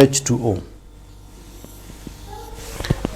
H2O،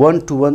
1:1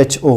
HO۔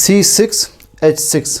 C6H6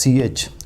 CH،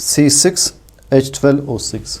C6H12O6،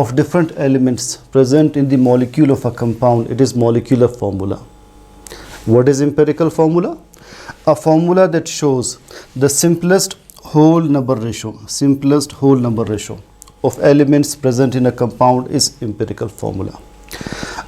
of different elements present in the molecule of a compound, it is molecular formula. What is empirical formula? A formula that shows the simplest whole number ratio of elements present in a compound is empirical formula.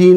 3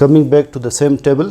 Coming back to the same table،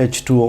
H2O،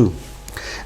2،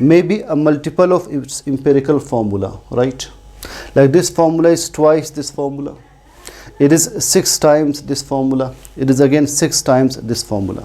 may be a multiple of its empirical formula, right? Like this formula is twice this formula, it is 6 times this formula, it is again 6 times this formula.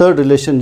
third relation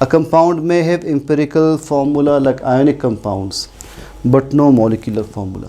a compound may have empirical formula like ionic compounds but no molecular formula.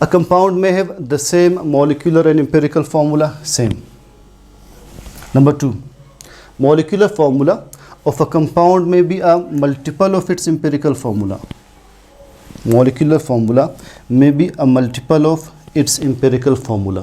a compound may have the same molecular and empirical formula, same. Number 2, molecular formula of a compound may be a multiple of its empirical formula. Molecular formula may be a multiple of its empirical formula.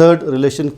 third relation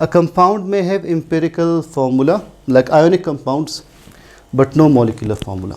a compound may have empirical formula like ionic compounds but no molecular formula.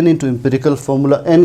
n into empirical formula، n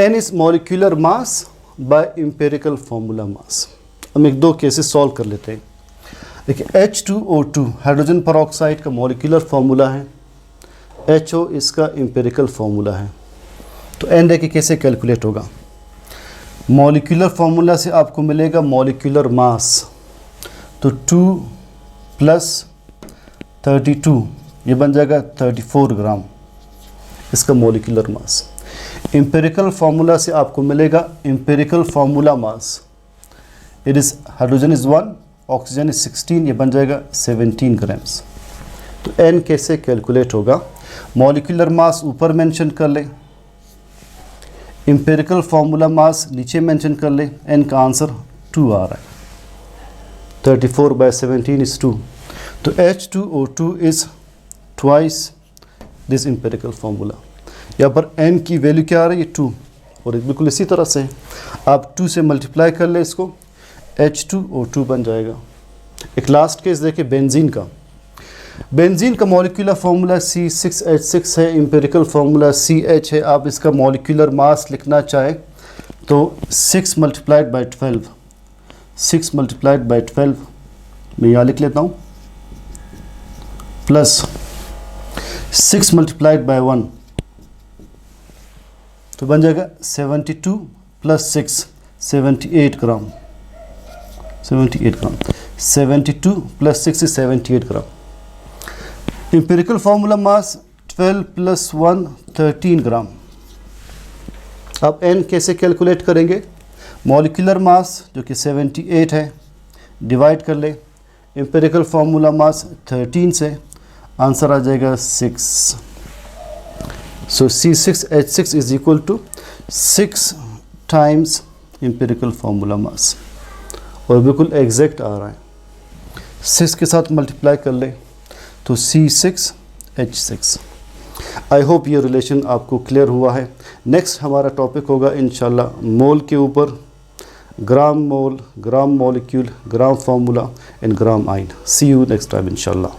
n is molecular mass by empirical formula mass. हम एक दो cases solve कर लेते हैं। देखिए H2O2 hydrogen peroxide का molecular formula है, HO इसका एम्पिरिकल फार्मूला है। तो n देखिए कैसे कैलकुलेट होगा। मॉलिक्यूलर फार्मूला से आपको मिलेगा मॉलिक्यूलर मास, तो 2 + 32 ये बन जाएगा 34 ग्राम इसका मॉलिक्यूलर मास। एम्पिरिकल फार्मूला से आपको मिलेगा empirical formula mass, it is hydrogen is 1, oxygen is 16, ये बन जाएगा 17 ग्राम्स। तो n कैसे कैलकुलेट होगा, मॉलिक्यूलर मास ऊपर मेंशन कर लें, एम्पिरिकल फार्मूला मास नीचे मेंशन कर लें, n का आंसर 2 आ रहा है, 34/17 is 2। तो H2O2 is twice this empirical formula. यहाँ पर n की वैल्यू क्या आ रही है 2, और बिल्कुल इसी तरह से आप 2 से मल्टीप्लाई कर ले इसको, H2O2 बन जाएगा। एक लास्ट केस देखिए बेंजीन का। बेंजीन का मॉलिक्यूलर फार्मूला C6H6 है, एम्पिरिकल फार्मूला CH है। आप इसका मॉलिक्यूलर मास लिखना चाहें तो 6 × 12, 6 × 12 मैं यहाँ लिख लेता हूँ, प्लस 6 × 1 तो बन जाएगा 72 + 6 78 ग्राम, 72 + 6 is 78 ग्राम। एम्पिरिकल फार्मूला मास 12 + 1 13 ग्राम। अब n कैसे कैलकुलेट करेंगे, मॉलिक्यूलर मास जो कि 78 है डिवाइड कर ले एम्पिरिकल फार्मूला मास 13 से, आंसर आ जाएगा 6। So C6H6 is equal to 6 times empirical formula mass, और बिल्कुल एग्जैक्ट आ रहा है। 6 के साथ मल्टीप्लाई कर ले तो C6H6। आई होप ये रिलेशन आपको क्लियर हुआ है। नेक्स्ट हमारा टॉपिक होगा इंशाल्लाह मोल के ऊपर, gram mole, gram molecule, gram formula and gram ion. See you next time इंशाल्लाह।